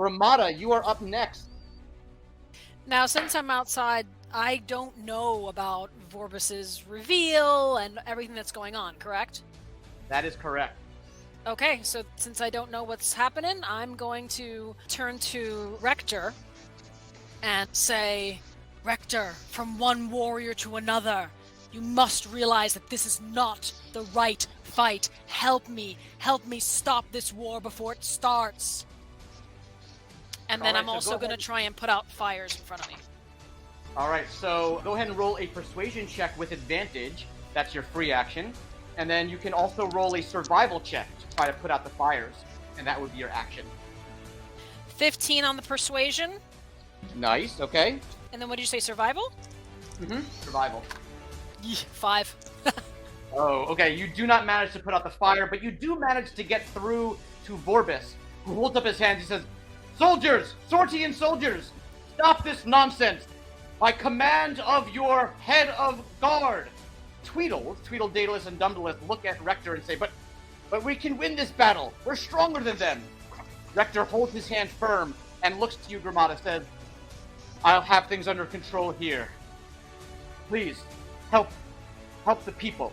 Gramata, you are up next. Now, since I'm outside, I don't know about Vorbis's reveal and everything that's going on, correct? That is correct. Okay, so since I don't know what's happening, I'm going to turn to Rector and say, Rector, from one warrior to another, you must realize that this is not the right fight. Help me stop this war before it starts. And then I'm also going to try and put out fires in front of me. Alright, so go ahead and roll a persuasion check with advantage. That's your free action. And then you can also roll a survival check to try to put out the fires. And that would be your action. 15 on the persuasion. Nice, okay. And then what did you say, survival? Survival. 5. Oh, okay. You do not manage to put out the fire, but you do manage to get through to Vorbis, who holds up his hands. He says, Soldiers! Sortian soldiers! Stop this nonsense! By command of your head of guard! Tweedle, Daedalus, and Dumdalus look at Rector and say, But we can win this battle! We're stronger than them! Rector holds his hand firm and looks to you, Gramata, says, I'll have things under control here. Please, help the people.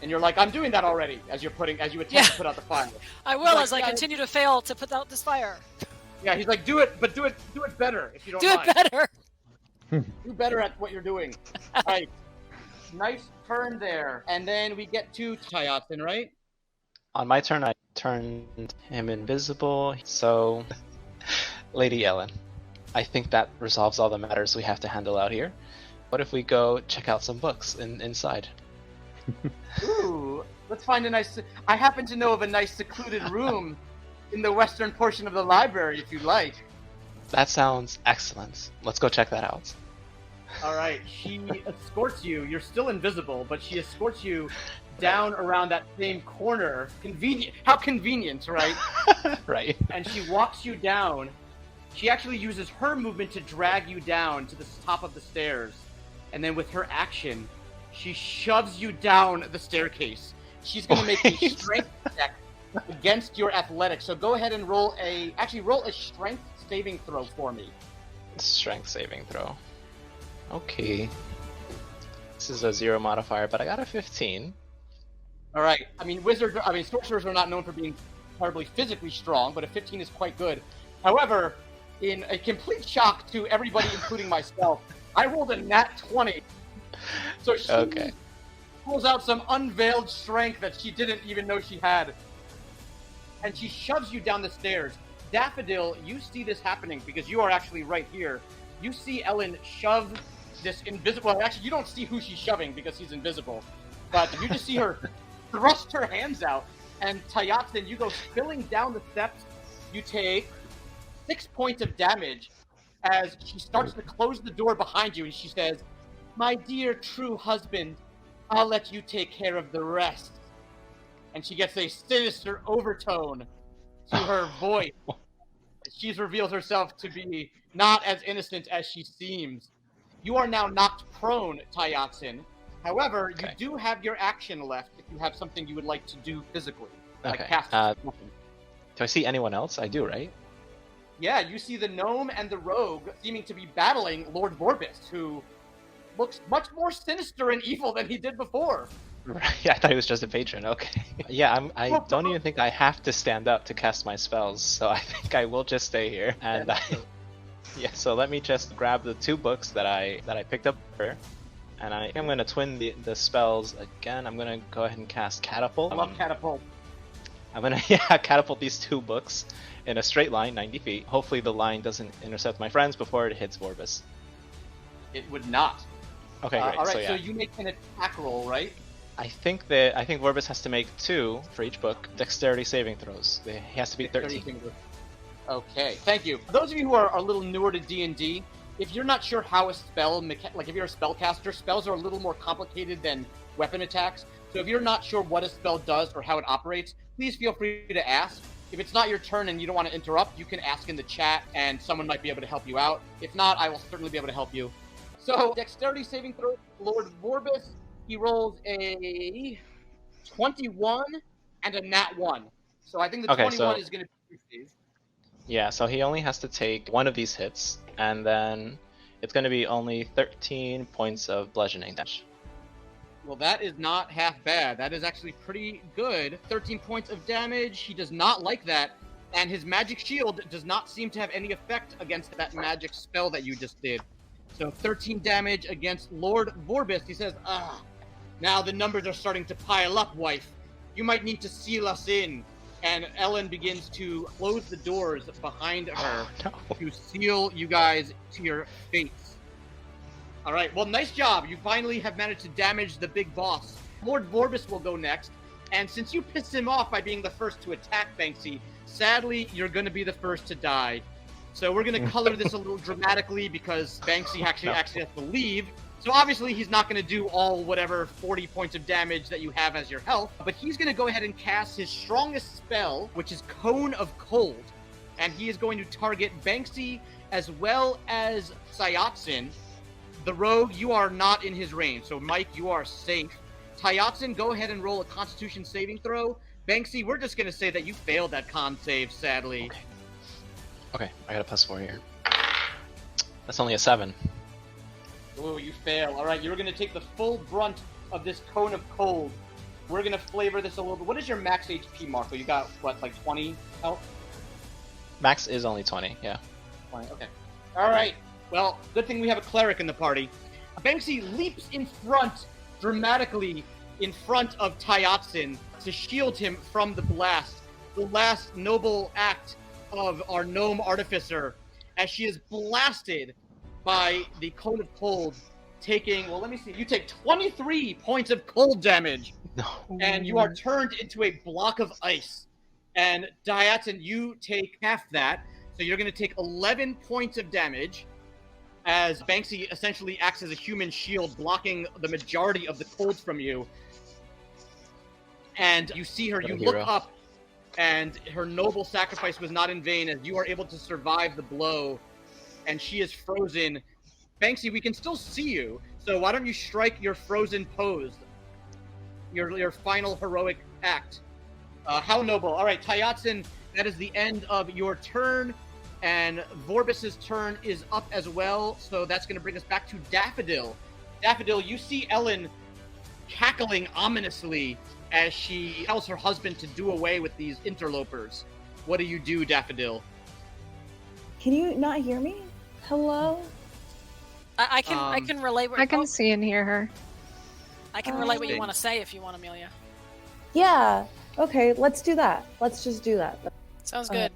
And you're like, I'm doing that already, as you attempt to put out the fire. I will, as I continue to fail to put out this fire. Yeah, he's like, do it better, if you don't mind. Do it better! Do better at what you're doing. Right. Nice turn there. And then we get to Tayatzin, right? On my turn, I turned him invisible, so... Lady Ellen, I think that resolves all the matters we have to handle out here. What if we go check out some books inside? Ooh, let's find a nice... I happen to know of a nice secluded room in the western portion of the library, if you'd like. That sounds excellent. Let's go check that out. Alright, she escorts you. You're still invisible, but she escorts you down around that same corner. Convenient. How convenient, right? Right. And she walks you down. She actually uses her movement to drag you down to the top of the stairs. And then with her action, she shoves you down the staircase. She's going to make a strength check against your athletics. So go ahead and roll a strength saving throw for me. Strength saving throw. Okay. This is a 0 modifier, but I got a 15. Alright. Sorcerers are not known for being terribly physically strong, but a 15 is quite good. However, in a complete shock to everybody, including myself, I rolled a nat 20. So she pulls out some unveiled strength that she didn't even know she had. And she shoves you down the stairs. Daffodil, you see this happening because you are actually right here. You see Ellen shove this invisible... Well, actually, you don't see who she's shoving because he's invisible. But you just see her thrust her hands out. And Tayatzin, you go spilling down the steps. You take 6 points of damage as she starts to close the door behind you. And she says, My dear true husband, I'll let you take care of the rest. And she gets a sinister overtone to her voice. She reveals herself to be not as innocent as she seems. You are now knocked prone, Tayatzin. However, you do have your action left if you have something you would like to do physically. Like cast do I see anyone else? I do, right? Yeah, you see the gnome and the rogue seeming to be battling Lord Vorbis, who looks much more sinister and evil than he did before. Yeah, I thought he was just a patron. Okay. Yeah, I don't even think I have to stand up to cast my spells, so I think I will just stay here. And so let me just grab the 2 books that I picked up here, and I'm going to twin the spells again. I'm going to go ahead and cast Catapult. I love Catapult. I'm going to catapult these 2 books in a straight line, 90 feet. Hopefully the line doesn't intercept my friends before it hits Vorbis. It would not. Okay, great. Alright, so you make an attack roll, right? I think Vorbis has to make 2 for each book dexterity saving throws. He has to beat 13. Okay, thank you. For those of you who are a little newer to D&D, if you're not sure how a spell, like if you're a spellcaster, spells are a little more complicated than weapon attacks. So if you're not sure what a spell does or how it operates, please feel free to ask. If it's not your turn and you don't want to interrupt, you can ask in the chat and someone might be able to help you out. If not, I will certainly be able to help you. So, dexterity saving throw, Lord Vorbis. He rolls a 21 and a nat 1. So I think the 21 is going to be 50. Yeah, so he only has to take one of these hits, and then it's going to be only 13 points of bludgeoning damage. Well, that is not half bad. That is actually pretty good. 13 points of damage. He does not like that. And his magic shield does not seem to have any effect against that magic spell that you just did. So 13 damage against Lord Vorbis. He says, now the numbers are starting to pile up, wife. You might need to seal us in. And Ellen begins to close the doors behind her to seal you guys to your fates. All right, well, nice job. You finally have managed to damage the big boss. Lord Vorbis will go next. And since you pissed him off by being the first to attack Banxi, sadly, you're going to be the first to die. So we're going to color this a little dramatically because Banxi actually has to leave. So obviously he's not going to do all whatever 40 points of damage that you have as your health, but he's going to go ahead and cast his strongest spell, which is Cone of Cold. And he is going to target Banxi as well as Tayatzin. The rogue, you are not in his range, so Mike, you are safe. Tayatzin, go ahead and roll a Constitution saving throw. Banxi, we're just going to say that you failed that con save, sadly. Okay, I got a +4 here. That's only a 7. Oh, you fail. All right, you're going to take the full brunt of this Cone of Cold. We're going to flavor this a little bit. What is your max HP, Marco? You got, what, like 20 health? Max is only 20, yeah. 20, okay. All right. Well, good thing we have a cleric in the party. Banxi leaps in front, dramatically in front of Tayatzin to shield him from the blast. The last noble act of our gnome artificer, as she is blasted by the Cone of Cold, taking, well, let me see, you take 23 points of cold damage. No. And you are turned into a block of ice. And Tayatzin, you take half that, so you're going to take 11 points of damage, as Banxi essentially acts as a human shield, blocking the majority of the cold from you. And you see her, you look up, and her noble sacrifice was not in vain, as you are able to survive the blow, and she is frozen. Banxi, we can still see you, so why don't you strike your frozen pose, your final heroic act. How noble. All right, Tayatzin, that is the end of your turn. And Vorbis' turn is up as well, so that's going to bring us back to Daffodil. Daffodil, you see Ellen cackling ominously as she tells her husband to do away with these interlopers. What do you do, Daffodil? Can you not hear me? Hello? I can relay what I can see and hear her. I can relay what you want to say if you want, Amelia. Yeah. Okay, let's do that. Let's just do that. Sounds good.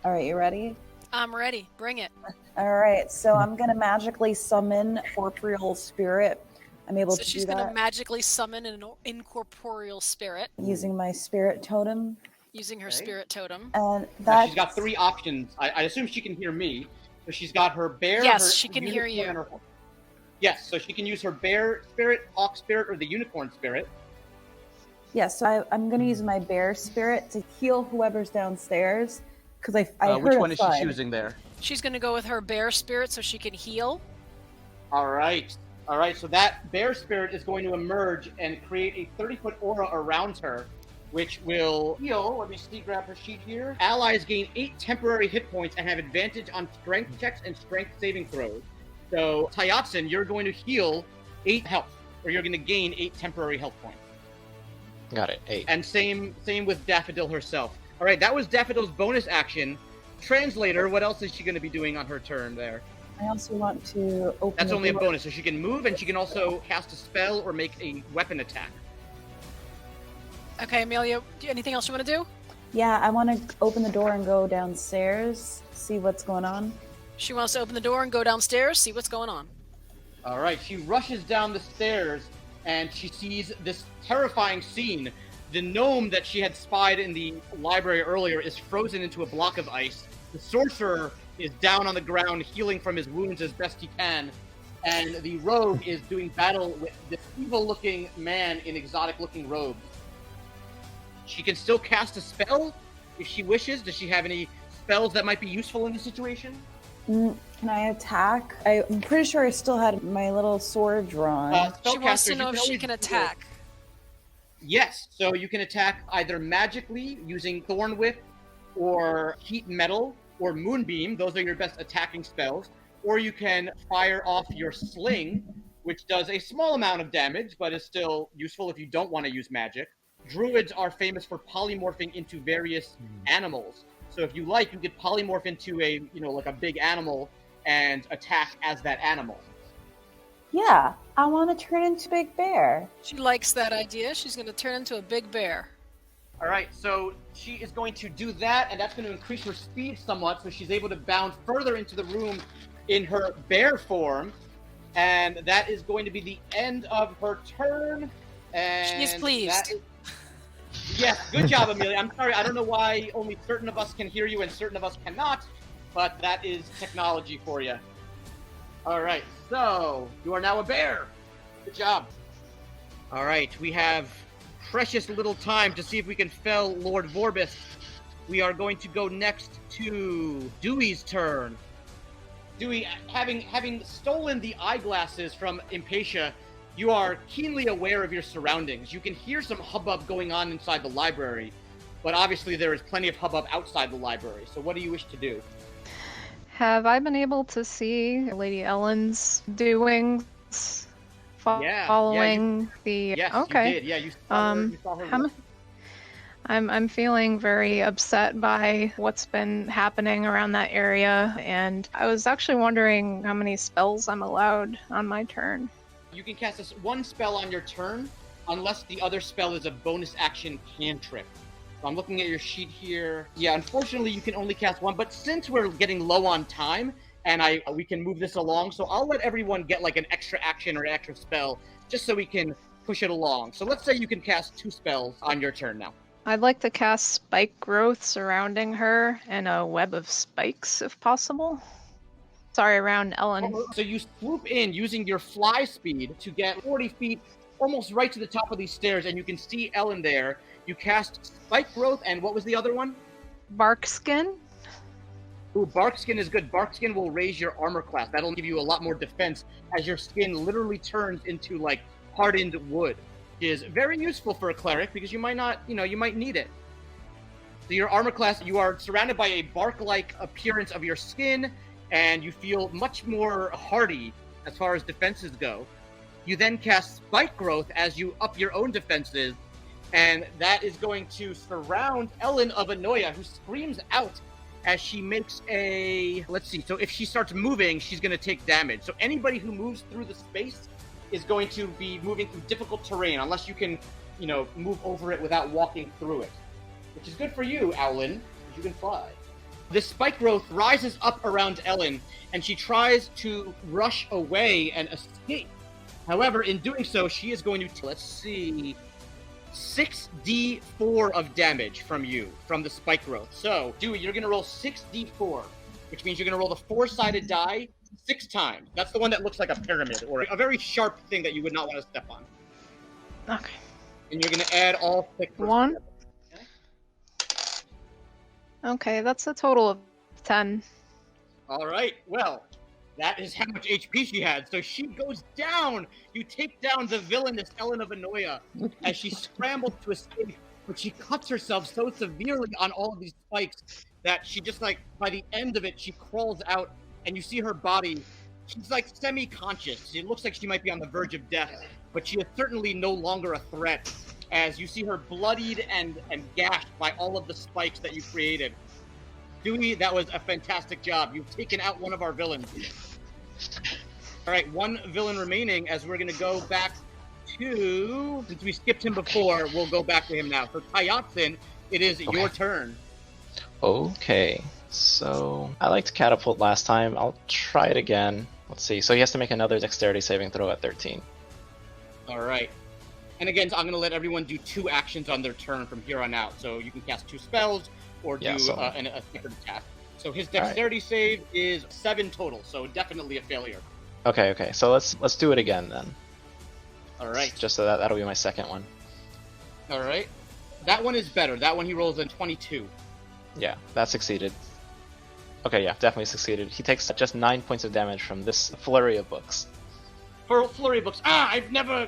All right, you ready? I'm ready. Bring it. All right, so I'm going to magically summon Corporeal Spirit. I'm able So to do she's that. going to magically summon an incorporeal spirit Using my Spirit Totem. using her Okay. spirit totem. And Now, that she's got 3 options. I assume she can hear me. So she's got her bear. Yes, her she can hear you. unicorn, and her- Yes, so she can use her bear spirit, hawk spirit, or the unicorn spirit. Yes, so I'm going to use my Bear Spirit to heal whoever's downstairs. Because I heard which a one is she thud. choosing there? She's going to go with her bear spirit so she can heal. All right, so that bear spirit is going to emerge and create a 30-foot aura around her, which will heal. Let me see, grab her sheet here. Allies gain 8 temporary hit points and have advantage on strength checks and strength saving throws. So, Tayatzin, you're going to heal 8 health, or you're going to gain 8 temporary health points. Got it, 8. And same with Daffodil herself. All right, that was Daffodil's bonus action. Translator, what else is she going to be doing on her turn there? I also want to open That's the only a door. bonus, so she can move, and she can also cast a spell or make a weapon attack. Okay, Amelia, anything else you want to do? Yeah, I want to open the door and go downstairs, see what's going on. She wants to open the door and go downstairs, see what's going on. All right, she rushes down the stairs, and she sees this terrifying scene. The gnome that she had spied in the library earlier is frozen into a block of ice. The sorcerer is down on the ground, healing from his wounds as best he can. And the rogue is doing battle with this evil-looking man in exotic-looking robes. She can still cast a spell if she wishes. Does she have any spells that might be useful in this situation? Can I attack? I'm pretty sure I still had my little sword drawn. She wants to Spellcasters, know you if can she always can do attack. Yes, so you can attack either magically using Thorn Whip or Heat Metal, or Moonbeam. Those are your best attacking spells. Or you can fire off your Sling, which does a small amount of damage, but is still useful if you don't want to use magic. Druids are famous for polymorphing into various animals. So if you like, you could polymorph into a, like a big animal and attack as that animal. Yeah, I want to turn into a big bear. She likes that idea. She's going to turn into a big bear. All right, so she is going to do that, and that's going to increase her speed somewhat, so she's able to bound further into the room in her bear form, and that is going to be the end of her turn. And she is pleased. Yes, good job, Amelia. I'm sorry, I don't know why only certain of us can hear you and certain of us cannot, but that is technology for you. All right, so you are now a bear. Good job. All right, we have precious little time to see if we can fell Lord Vorbis. We are going to go next to Dewey's turn. Dewey, having stolen the eyeglasses from Impacia, you are keenly aware of your surroundings. You can hear some hubbub going on inside the library, but obviously there is plenty of hubbub outside the library. So what do you wish to do? Have I been able to see Lady Ellen's doings following the? Yes, okay. you did. Yeah, you saw her. I'm feeling very upset by what's been happening around that area, and I was actually wondering how many spells I'm allowed on my turn. You can cast one spell on your turn, unless the other spell is a bonus action cantrip. So I'm looking at your sheet here. Yeah, unfortunately, you can only cast one, but since we're getting low on time, and we can move this along, so I'll let everyone get like an extra action or an extra spell, just so we can push it along. So let's say you can cast 2 spells on your turn now. I'd like to cast spike growth surrounding her and a web of spikes, if possible. Sorry, around Ellen. So you swoop in using your fly speed to get 40 feet, almost right to the top of these stairs, and you can see Ellen there. You cast spike growth, and what was the other one? Bark skin. Ooh, bark skin is good. Bark skin will raise your armor class. That'll give you a lot more defense as your skin literally turns into like hardened wood. It is very useful for a cleric because you might not, you might need it. So your armor class, you are surrounded by a bark-like appearance of your skin, and you feel much more hardy as far as defenses go. You then cast spike growth as you up your own defenses, and that is going to surround Ellen of Anoia, who screams out as she makes a... Let's see, so if she starts moving, she's going to take damage. So anybody who moves through the space is going to be moving through difficult terrain, unless you can, move over it without walking through it. Which is good for you, Owlin, because you can fly. This spike growth rises up around Ellen, and she tries to rush away and escape. However, in doing so, she is going to, let's see, 6d4 of damage from the spike growth. So, Dewey, you're going to roll 6d4, which means you're going to roll the 4-sided die 6 times. That's the one that looks like a pyramid, or a very sharp thing that you would not want to step on. Okay. And you're going to add all 6. 1. Okay, that's a total of 10. All right, well, that is how much HP she had. So she goes down. You take down the villainous Ellen of Anoia as she scrambles to escape, but she cuts herself so severely on all of these spikes that she just, like, by the end of it, she crawls out, and you see her body. She's, like, semi-conscious. It looks like she might be on the verge of death, but she is certainly no longer a threat, as you see her bloodied and gashed by all of the spikes that you created. Dewey, that was a fantastic job. You've taken out one of our villains. All right, one villain remaining, as we're going to go back to... Since we skipped him before, we'll go back to him now. So, Tayatzin, it is your turn. Okay, so I liked catapult last time. I'll try it again. Let's see. So he has to make another dexterity saving throw at 13. All right. And again, so I'm going to let everyone do 2 actions on their turn from here on out. So you can cast 2 spells or do a separate attack. So his dexterity save is 7 total, so definitely a failure. Okay. So let's do it again then. All right. Just so that'll be my second one. All right. That one is better. That one he rolls a 22. Yeah, that succeeded. Okay, yeah, definitely succeeded. He takes just 9 points of damage from this flurry of books. Flurry of books. I've never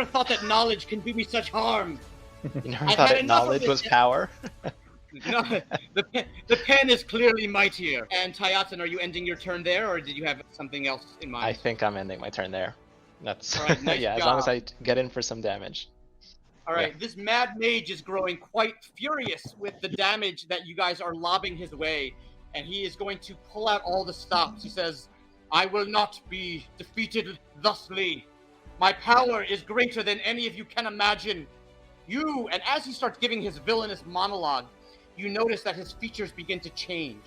thought that knowledge can do me such harm. You never thought that knowledge was power? No, the pen is clearly mightier. And Tayatzin, are you ending your turn there, or did you have something else in mind? I think I'm ending my turn there. That's All right, nice yeah. job. As long as I get in for some damage. All right, This mad mage is growing quite furious with the damage that you guys are lobbing his way, and he is going to pull out all the stops. He says, "I will not be defeated thusly. My power is greater than any of you can imagine. You," and as he starts giving his villainous monologue, you notice that his features begin to change.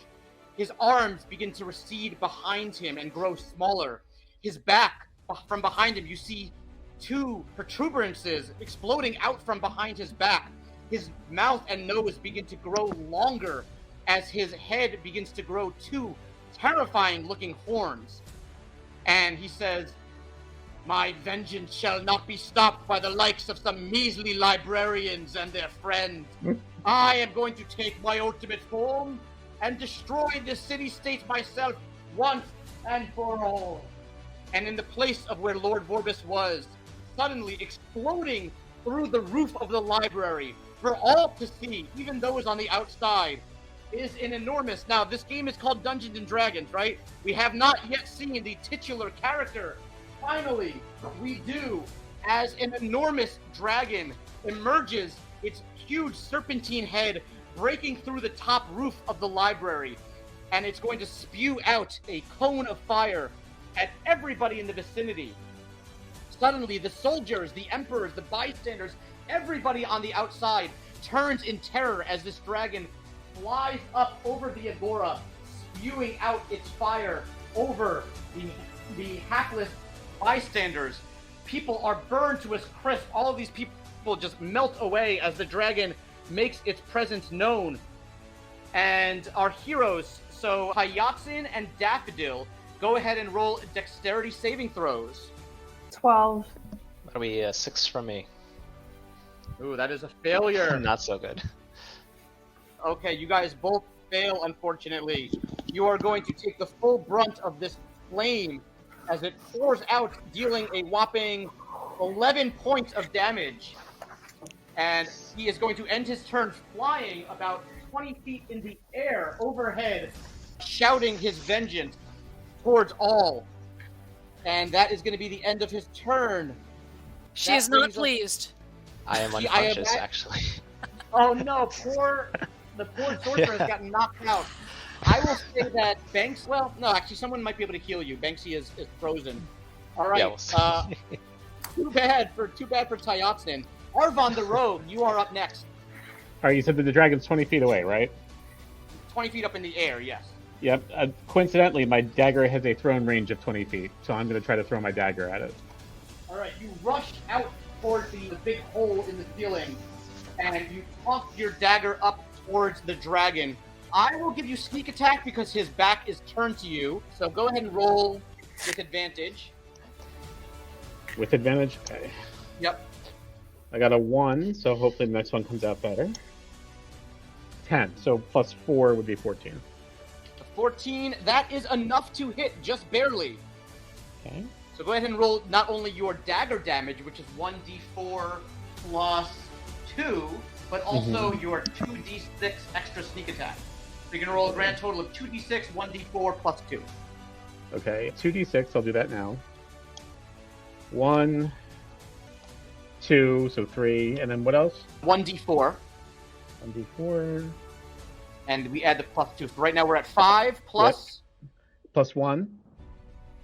His arms begin to recede behind him and grow smaller. His back, from behind him, you see two protuberances exploding out from behind his back. His mouth and nose begin to grow longer as his head begins to grow two terrifying looking horns. And he says, "My vengeance shall not be stopped by the likes of some measly librarians and their friends. I am going to take my ultimate form and destroy this city-state myself once and for all." And in the place of where Lord Vorbis was, suddenly exploding through the roof of the library for all to see, even those on the outside, is an enormous... Now, this game is called Dungeons & Dragons, right? We have not yet seen the titular character. Finally, we do, as an enormous dragon emerges, its huge serpentine head breaking through the top roof of the library, and it's going to spew out a cone of fire at everybody in the vicinity. Suddenly, the soldiers, the emperors, the bystanders, everybody on the outside turns in terror as this dragon flies up over the agora, spewing out its fire over the hapless bystanders. People are burned to a crisp. All of these people just melt away as the dragon makes its presence known. And our heroes, so Tayatzin and Daffodil, go ahead and roll dexterity saving throws. 12. That'll be 6 from me. Ooh, that is a failure. Not so good. Okay, you guys both fail, unfortunately. You are going to take the full brunt of this flame as it pours out, dealing a whopping 11 points of damage. And he is going to end his turn flying about 20 feet in the air overhead, shouting his vengeance towards all. And that is going to be the end of his turn. She is not pleased. I am unconscious, actually. Oh no, the poor sorcerer has gotten knocked out. I will say that Banks, well, no, actually someone might be able to heal you. Banksy is frozen. All right. Yeah, we'll see. Too bad for Tayatzin. Arvon the Rogue, you are up next. All right, you said that the dragon's 20 feet away, right? 20 feet up in the air, yes. Yep. Coincidentally, my dagger has a thrown range of 20 feet, so I'm going to try to throw my dagger at it. All right, you rush out towards the big hole in the ceiling, and you toss your dagger up towards the dragon. I will give you sneak attack because his back is turned to you, so go ahead and roll with advantage. With advantage? Okay. Yep. I got a 1, so hopefully the next one comes out better. 10, so plus 4 would be 14. 14, that is enough to hit, just barely. Okay. So go ahead and roll not only your dagger damage, which is 1d4 plus 2, but also your 2d6 extra sneak attack. So you're going to roll a grand total of 2d6, 1d4 plus 2. Okay, 2d6, I'll do that now. 1, 2, so 3, and then what else? 1d4. 1d4. And we add the plus 2. So right now we're at 5 plus... Yep. Plus 1.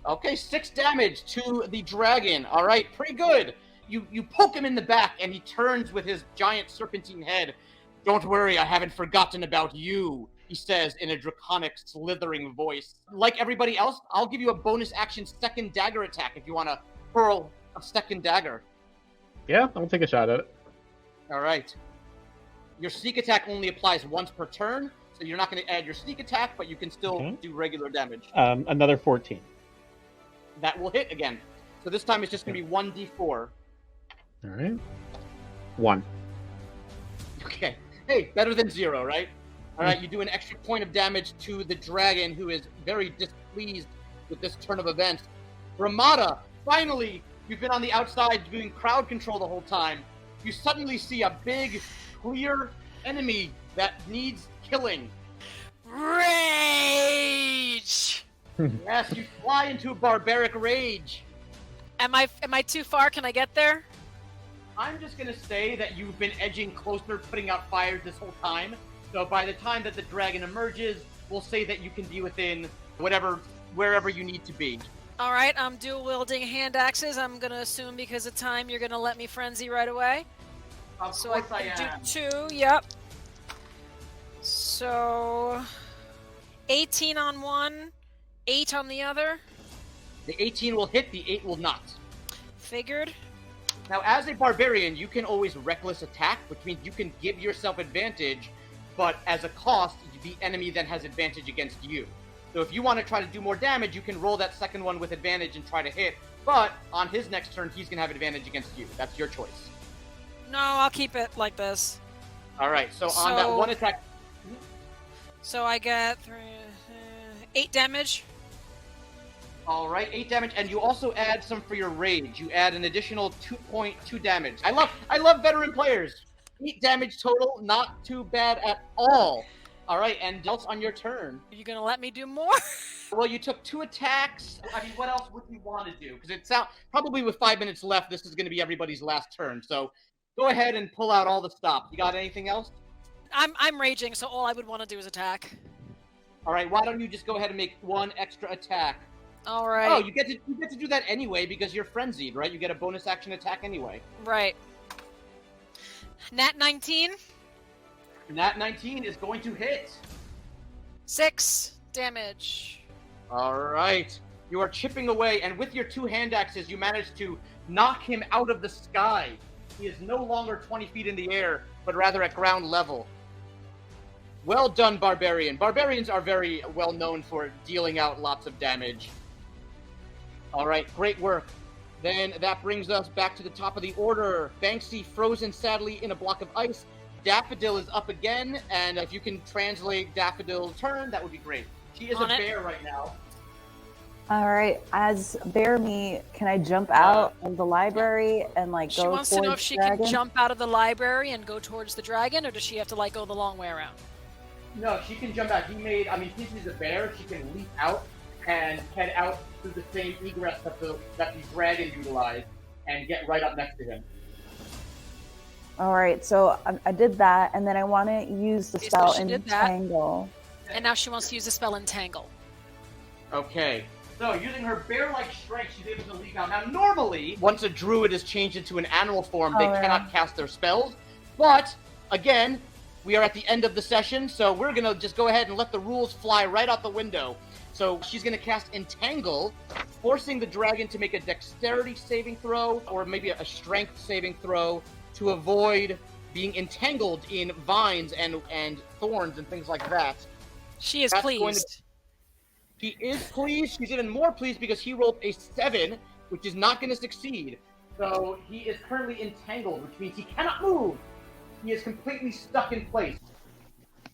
Okay, 6 damage to the dragon. All right, pretty good. You poke him in the back, and he turns with his giant serpentine head. "Don't worry, I haven't forgotten about you," he says in a draconic, slithering voice. Like everybody else, I'll give you a bonus action second dagger attack if you want to hurl a second dagger. Yeah, I'll take a shot at it. All right. Your sneak attack only applies once per turn, so you're not going to add your sneak attack, but you can still do regular damage. Another 14. That will hit again. So this time it's just going to be 1d4. All right. 1. Okay. Hey, better than 0, right? All right, you do an extra point of damage to the dragon, who is very displeased with this turn of events. Gramata, finally, you've been on the outside doing crowd control the whole time. You suddenly see a big, clear enemy that needs killing. Rage! Yes, you fly into a barbaric rage. Am I too far? Can I get there? I'm just gonna say that you've been edging closer, putting out fires this whole time. So by the time that the dragon emerges, we'll say that you can be within wherever you need to be. All right, I'm dual-wielding hand axes. I'm gonna assume because of time, you're gonna let me frenzy right away. Of So course I I am. do 2, yep. So 18 on one, 8 on the other. The 18 will hit, the 8 will not. Figured. Now, as a barbarian, you can always reckless attack, which means you can give yourself advantage, but as a cost, the enemy then has advantage against you. So if you want to try to do more damage, you can roll that second one with advantage and try to hit, but on his next turn, he's going to have advantage against you. That's your choice. No, I'll keep it like this. All right, so on that one attack... So I get 8 damage. All right, 8 damage, and you also add some for your rage. You add an additional 2.2 damage. I love veteran players. 8 damage total, not too bad at all. All right, and else on your turn. Are you gonna let me do more? Well, you took 2 attacks. I mean, what else would you want to do? Because it sounds probably with 5 minutes left, this is going to be everybody's last turn. So go ahead and pull out all the stops. You got anything else? I'm raging, so all I would want to do is attack. All right, why don't you just go ahead and make 1 extra attack? All right. Oh, you get to do that anyway because you're frenzied, right? You get a bonus action attack anyway. Right. Nat 19. Nat 19 is going to hit. 6 damage. All right. You are chipping away, and with your 2 hand axes, you manage to knock him out of the sky. He is no longer 20 feet in the air, but rather at ground level. Well done, Barbarian. Barbarians are very well known for dealing out lots of damage. All right, great work. Then that brings us back to the top of the order. Banxi frozen sadly in a block of ice. Daffodil is up again, and if you can translate Daffodil's turn, that would be great. She is a bear right now. All right, as bear me, can I jump out of the library and go She wants to know if she dragon? can jump out of the library and go towards the dragon, or does she have to go the long way around? No, she can jump out. Since she's a bear, she can leap out and head out through the same egress that the dragon utilized and get right up next to him. All right, so I did that, and then I want to use the spell Entangle. And now she wants to use the spell Entangle. Okay. So, using her bear-like strength, she's able to leap out. Now, normally, once a druid is changed into an animal form, they cannot cast their spells. But, again, we are at the end of the session, so we're going to just go ahead and let the rules fly right out the window. So, she's going to cast Entangle, forcing the dragon to make a dexterity saving throw, or maybe a strength saving throw, to avoid being entangled in vines and thorns and things like that. She is pleased. She is pleased. She's even more pleased because he rolled a 7, which is not going to succeed. So he is currently entangled, which means he cannot move. He is completely stuck in place.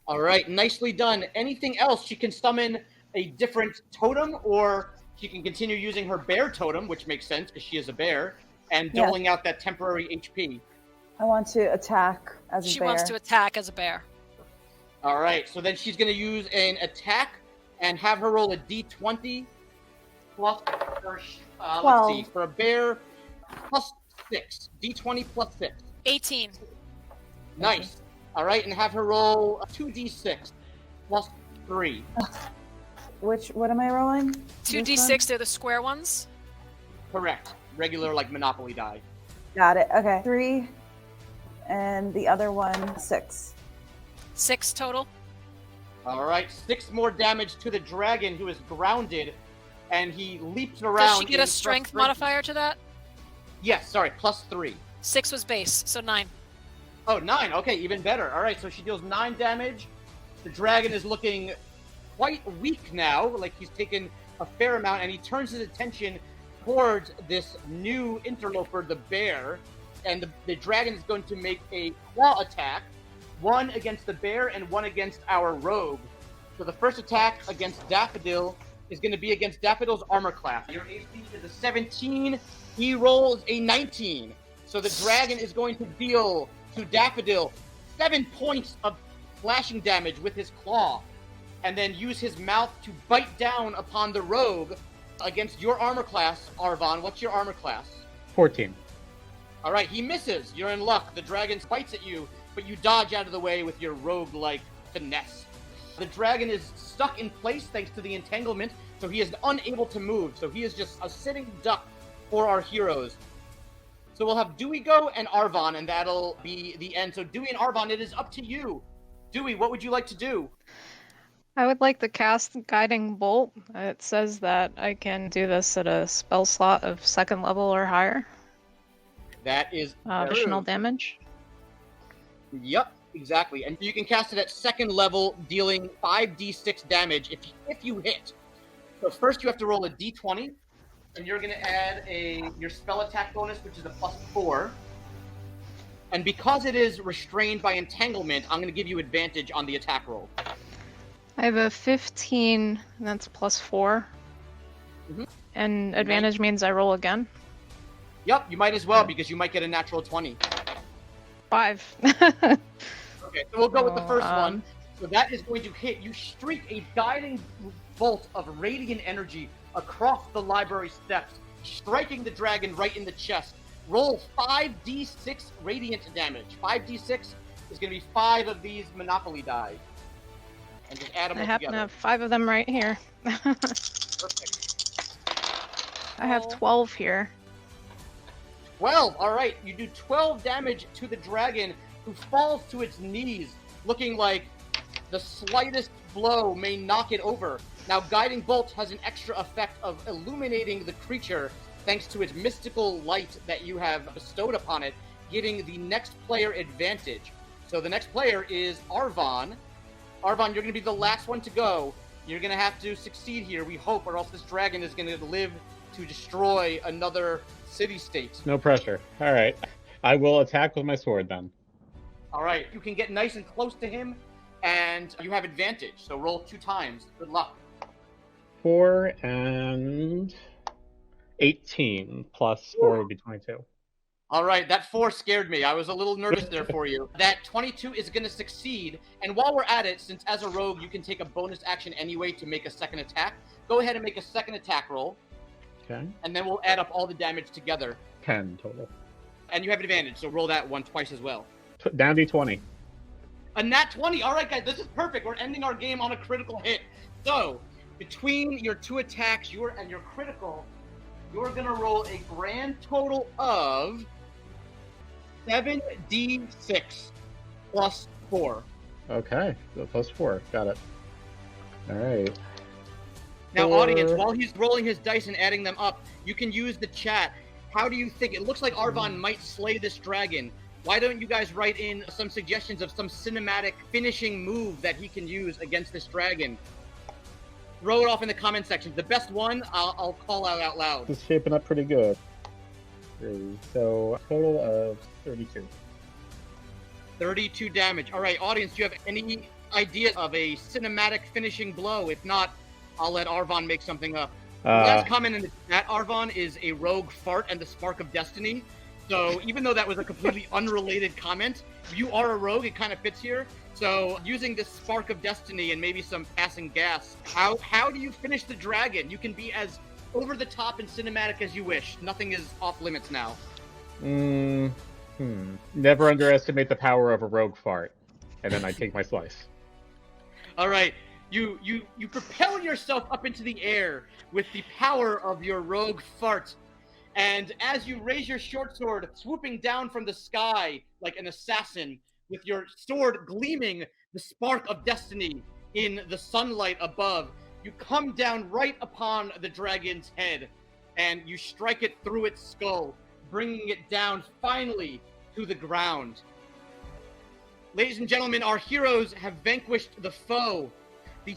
All right, nicely done. Anything else? She can summon a different totem, or she can continue using her bear totem, which makes sense because she is a bear, and doling out that temporary HP. I want to attack as a bear. She wants to attack as a bear. All right, so then she's going to use an attack and have her roll a d20 plus, let's see, for a bear, plus 6. D20 plus 6. 18. Nice. All right, and have her roll a 2d6 plus 3. What am I rolling? 2d6, they're the square ones? Correct. Regular, Monopoly die. Got it. Okay. 3, and the other one, 6. 6 total? All right, 6 more damage to the dragon who is grounded, and he leaps around. Does she get a strength modifier to that? Yes, sorry, plus 3. 6 was base, so 9. Oh, 9. Okay, even better. All right, so she deals 9 damage. The dragon is looking quite weak now, like he's taken a fair amount, and he turns his attention towards this new interloper, the bear, and the dragon is going to make a claw attack. 1 against the bear and 1 against our rogue. So the first attack against Daffodil is going to be against Daffodil's armor class. Your AC is a 17. He rolls a 19. So the dragon is going to deal to Daffodil 7 points of slashing damage with his claw, and then use his mouth to bite down upon the rogue against your armor class. Arvon, what's your armor class? 14. All right, he misses. You're in luck. The dragon bites at you, but you dodge out of the way with your rogue-like finesse. The dragon is stuck in place thanks to the entanglement, so he is unable to move. So he is just a sitting duck for our heroes. So we'll have Dewey go and Arvon, and that'll be the end. So Dewey and Arvon, it is up to you. Dewey, what would you like to do? I would like to cast Guiding Bolt. It says that I can do this at a spell slot of 2nd level or higher. That is Additional damage. Yep, exactly. And you can cast it at 2nd level, dealing 5d6 damage if you hit. So first you have to roll a d20, and you're going to add your spell attack bonus, which is a +4. And because it is restrained by entanglement, I'm going to give you advantage on the attack roll. I have a 15, and that's +4. Mm-hmm. And advantage means I roll again. Yep, you might as well, because you might get a natural 20. 5. Okay, so we'll go with the first one. So that is going to hit. You streak a guiding bolt of radiant energy across the library steps, striking the dragon right in the chest. Roll 5d6 radiant damage. 5d6 is going to be 5 of these Monopoly die. And just add them all I happen together. to have 5 of them right here. Perfect. I have 12 here. 12. All right, you do 12 damage to the dragon, who falls to its knees, looking like the slightest blow may knock it over. Now, Guiding Bolt has an extra effect of illuminating the creature thanks to its mystical light that you have bestowed upon it, giving the next player advantage. So the next player is Arvon. Arvon, you're going to be the last one to go. You're going to have to succeed here, we hope, or else this dragon is going to live to destroy another city-state. No pressure. All right. I will attack with my sword then. All right, you can get nice and close to him, and you have advantage. So roll 2 times. Good luck. 4 and 18 plus 4 would be 22. All right, that 4 scared me. I was a little nervous there for you. That 22 is going to succeed. And while we're at it, since as a rogue you can take a bonus action anyway to make a second attack, go ahead and make a second attack roll. Okay. And then we'll add up all the damage together. 10 total. And you have advantage, so roll that one twice as well. Down to 20. A nat 20. All right, guys, this is perfect. We're ending our game on a critical hit. So, between your 2 attacks and your critical, you're going to roll a grand total of 7d6 plus 4. Okay. So plus 4. Got it. All right. Now, 4. audience, while he's rolling his dice and adding them up, you can use the chat. How do you think? It looks like Arvon might slay this dragon. Why don't you guys write in some suggestions of some cinematic finishing move that he can use against this dragon? Throw it off in the comment section. The best one, I'll call out loud. It's shaping up pretty good. So, total of 32. 32 damage. All right, audience, do you have any ideas of a cinematic finishing blow? If not, I'll let Arvon make something up. The last comment in the chat, Arvon, is a rogue fart and the spark of destiny. So even though that was a completely unrelated comment, you are a rogue, it kind of fits here. So using this spark of destiny and maybe some passing gas, how do you finish the dragon? You can be as over the top and cinematic as you wish. Nothing is off limits now. Never underestimate the power of a rogue fart. And then I take my slice. All right. You propel yourself up into the air with the power of your rogue fart. And as you raise your short sword, swooping down from the sky like an assassin, with your sword gleaming the spark of destiny in the sunlight above, you come down right upon the dragon's head, and you strike it through its skull, bringing it down finally to the ground. Ladies and gentlemen, our heroes have vanquished the foe. The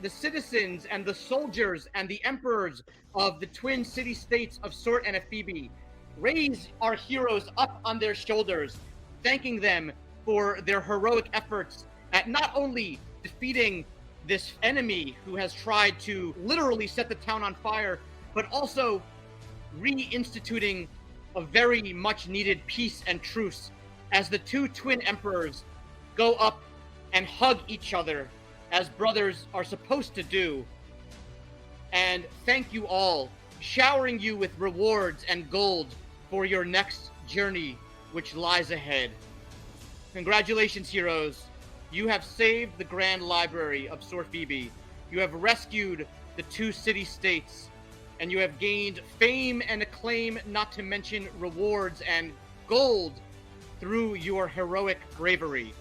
citizens, and the soldiers, and the emperors of the twin city-states of Sort and Ephebi raise our heroes up on their shoulders, thanking them for their heroic efforts at not only defeating this enemy who has tried to literally set the town on fire, but also reinstituting a very much needed peace and truce as the 2 twin emperors go up and hug each other as brothers are supposed to do. And thank you all, showering you with rewards and gold for your next journey, which lies ahead. Congratulations, heroes. You have saved the Grand Library of Sorphibi. You have rescued the 2 city-states, and you have gained fame and acclaim, not to mention rewards and gold through your heroic bravery.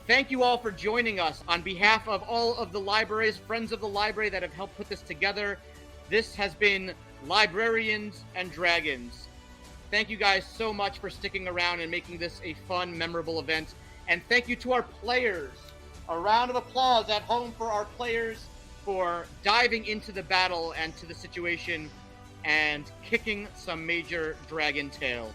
Thank you all for joining us. On behalf of all of the libraries, friends of the library that have helped put this together, this has been Librarians and Dragons. Thank you guys so much for sticking around and making this a fun, memorable event. And thank you to our players. A round of applause at home for our players for diving into the battle and to the situation and kicking some major dragon tail.